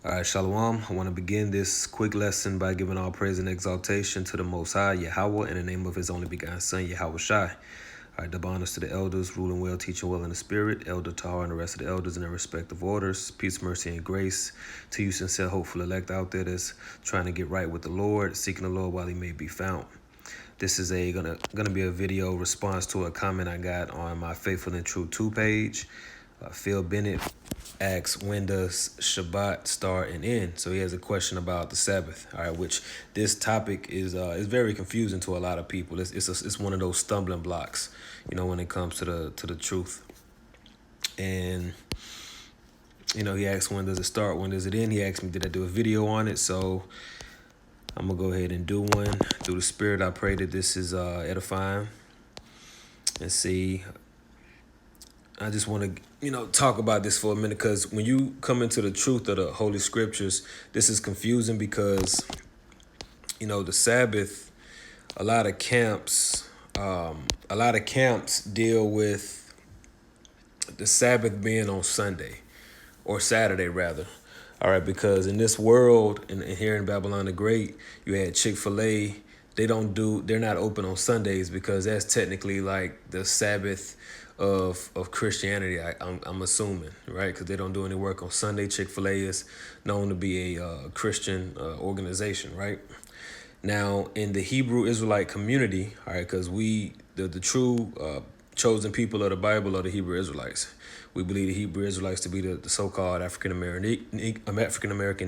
All right, Shalom. I want to begin this quick lesson by giving all praise and exaltation to the Most High, Yahweh, in the name of His only begotten Son, Yahweh Shai. All right, double honors to the elders, ruling well, teaching well in the spirit, Elder Tahar and the rest of the elders in their respective orders. Peace, mercy, and grace to you, sincere, hopeful elect out there that's trying to get right with the Lord, seeking the Lord while He may be found. This is gonna be a video response to a comment I got on my Faithful and True 2 page. Phil Bennett asks, when does Shabbat start and end? So he has a question about the Sabbath. All right, which this topic is very confusing to a lot of people. It's one of those stumbling blocks, when it comes to the truth. And he asked, when does it start? When does it end? He asked me, did I do a video on it? So I'm gonna go ahead and do one. Through the Spirit, I pray that this is edifying. And see, I just want to, talk about this for a minute, because when you come into the truth of the Holy Scriptures, this is confusing because, the Sabbath, a lot of camps deal with the Sabbath being on Sunday or Saturday rather. All right, because in this world, and here in Babylon the Great, you had Chick-fil-A. They're not open on Sundays because that's technically like the Sabbath of Christianity. I'm assuming, right? Because they don't do any work on Sunday. Chick-fil-A is known to be a Christian organization, right? Now, in the Hebrew Israelite community, all right, because the true chosen people of the Bible are the Hebrew Israelites. We believe the Hebrew Israelites to be the so-called African-American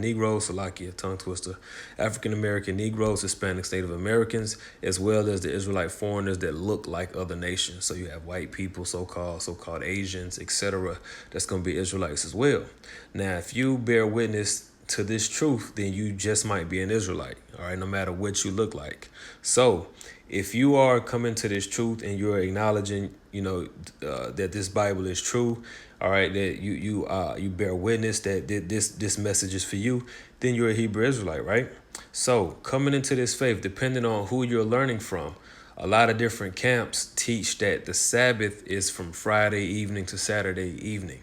Negroes, Salakia, tongue twister, African-American Negroes, Hispanic Native Americans, as well as the Israelite foreigners that look like other nations. So you have white people, so-called Asians, etc. That's going to be Israelites as well. Now, if you bear witness to this truth, then you just might be an Israelite, all right, no matter what you look like. So if you are coming to this truth and you're acknowledging, that this Bible is true, all right, that you bear witness that this message is for you, then you're a Hebrew Israelite, right? So coming into this faith, depending on who you're learning from, a lot of different camps teach that the Sabbath is from Friday evening to Saturday evening.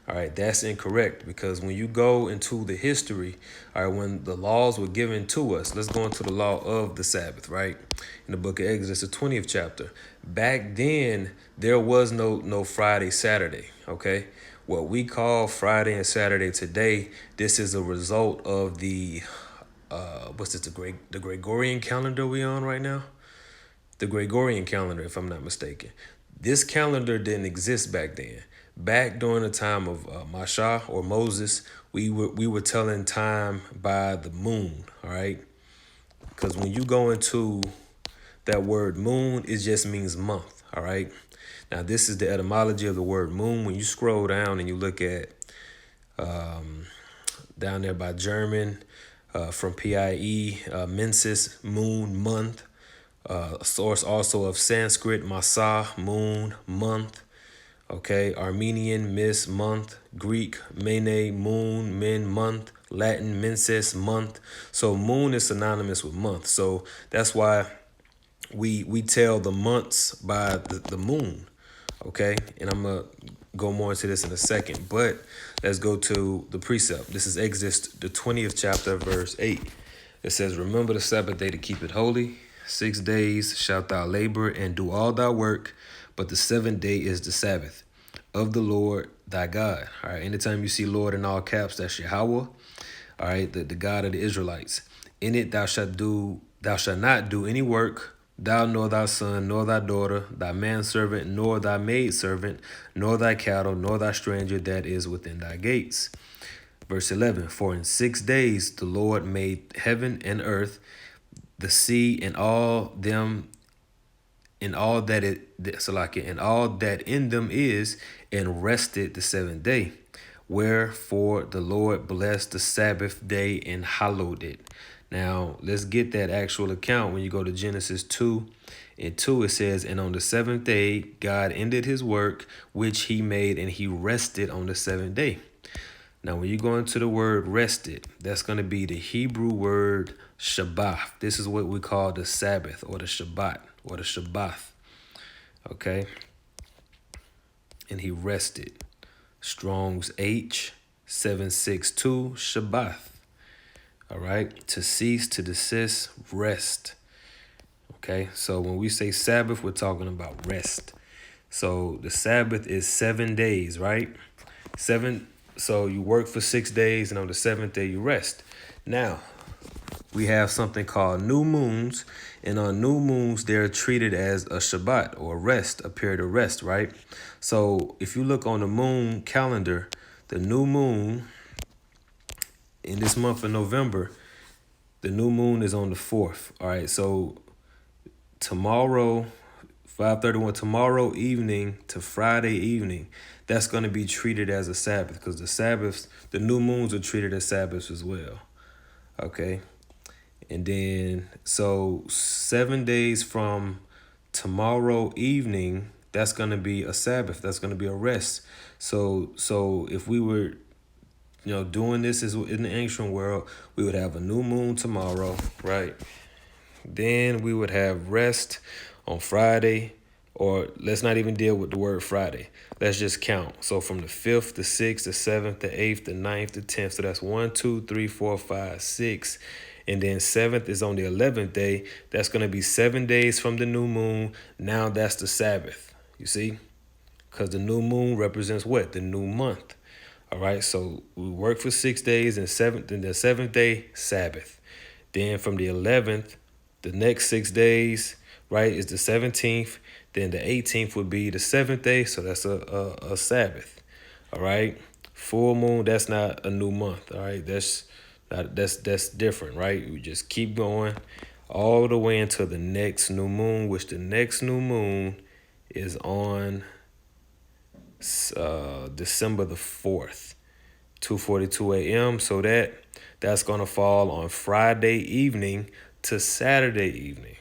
All right, that's incorrect, because when you go into the history, all right, when the laws were given to us, let's go into the law of the Sabbath, right? In the book of Exodus, the 20th chapter. Back then, there was no Friday, Saturday, okay? What we call Friday and Saturday today, this is a result of the the Gregorian calendar we on right now? The Gregorian calendar, if I'm not mistaken. This calendar didn't exist back then. Back during the time of Masha or Moses, we were telling time by the moon, all right? Because when you go into that word moon, it just means month, all right? Now, this is the etymology of the word moon. When you scroll down and you look at down there by German, from PIE, mensis, moon, month. A source also of Sanskrit, Masa, moon, month. Okay, Armenian, Miss, month. Greek, Mene, moon, men, month. Latin, menses, month. So moon is synonymous with month. So that's why we tell the months by the moon. Okay, and I'm gonna go more into this in a second, but let's go to the precept. This is Exodus, the 20th chapter, verse 8. It says, remember the Sabbath day to keep it holy. 6 days shalt thou labor and do all thy work, but the seventh day is the Sabbath of the Lord thy God. All right, anytime you see Lord in all caps, that's Yahweh. All right, the God of the Israelites. In it thou shalt not do any work, thou nor thy son, nor thy daughter, thy manservant, nor thy maidservant, nor thy cattle, nor thy stranger that is within thy gates. Verse 11, for in 6 days the Lord made heaven and earth, the sea, and all them, and all that and all that in them is, and rested the seventh day. Wherefore the Lord blessed the Sabbath day and hallowed it. Now, let's get that actual account. When you go to Genesis 2 and 2, it says, and on the seventh day, God ended his work, which he made, and he rested on the seventh day. Now, when you go into the word rested, that's going to be the Hebrew word Shabbat. This is what we call the Sabbath or the Shabbat or the Shabbath. Okay? And he rested. Strong's H 762 Shabbath. All right, to cease, to desist, rest. Okay, so when we say Sabbath, we're talking about rest. So the Sabbath is 7 days, right? Seven. So you work for 6 days, and on the seventh day you rest. Now we have something called new moons, and on new moons they're treated as a Shabbat or rest, a period of rest, right? So if you look on the moon calendar, the new moon in this month of November, the new moon is on the 4th. All right, so tomorrow, 5:31, tomorrow evening to Friday evening, that's going to be treated as a Sabbath, because the new moons are treated as Sabbaths as well. Okay, and then so 7 days from tomorrow evening, that's going to be a Sabbath. That's going to be a rest. So if we were doing this is in the ancient world, we would have a new moon tomorrow, right? Then we would have rest on Friday, or let's not even deal with the word Friday. Let's just count. So from the 5th, the 6th, the 7th, the 8th, the 9th, the 10th. So that's 1, 2, 3, 4, 5, 6. And then 7th is on the 11th day. That's going to be 7 days from the new moon. Now that's the Sabbath, you see? Because the new moon represents what? The new month. All right, so we work for 6 days, and the seventh day, Sabbath. Then from the 11th, the next 6 days, right, is the 17th. Then the 18th would be the seventh day, so that's a Sabbath. All right, full moon, that's not a new month. All right, that's different, right? We just keep going all the way until the next new moon, which the next new moon is on December the 4th, 2:42 a.m. So that's gonna fall on Friday evening to Saturday evening.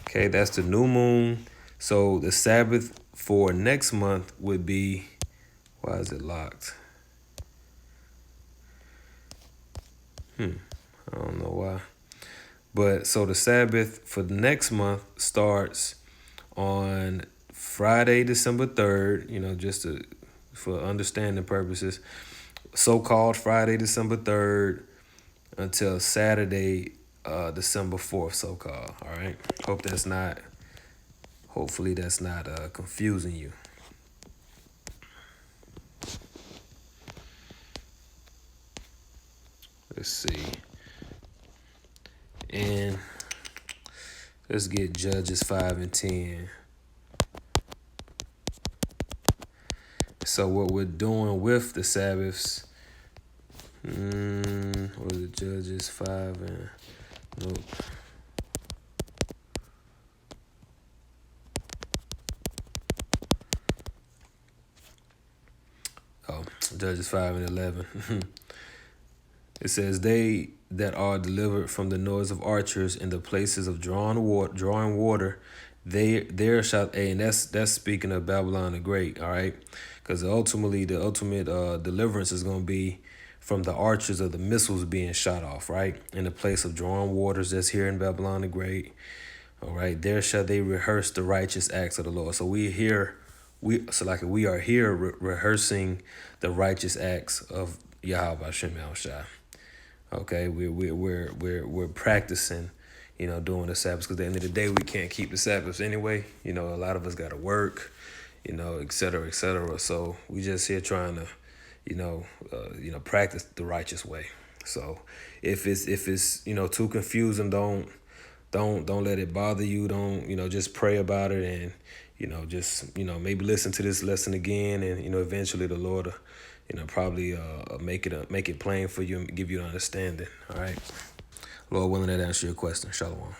Okay, that's the new moon. So the Sabbath for next month would be, why is it locked? I don't know why. But so the Sabbath for the next month starts on Friday, December 3rd, for understanding purposes, so-called Friday, December 3rd, until Saturday, December 4th, so-called. All right. Hopefully that's not confusing you. Let's see. And let's get Judges 5 and 10. So what we're doing with the Sabbaths, what is it, Judges 5 and, nope. Oh, Judges 5 and 11. It says, they that are delivered from the noise of archers in the places of drawing water, there shall, and that's speaking of Babylon the Great, all right? Because ultimately, the ultimate deliverance is going to be from the archers of the missiles being shot off, right? In the place of drawing waters that's here in Babylon the Great, all right? There shall they rehearse the righteous acts of the Lord. So we are here rehearsing the righteous acts of Yahweh Hashem Shai. Okay, we're practicing, doing the Sabbath, because at the end of the day we can't keep the Sabbaths anyway. A lot of us got to work, et cetera, et cetera. So we just here trying to, practice the righteous way. So if it's too confusing, don't let it bother you. Don't just pray about it, and just maybe listen to this lesson again, and eventually the Lord probably make it plain for you and give you an understanding. All right. Lord willing, that answer your question. Shalom.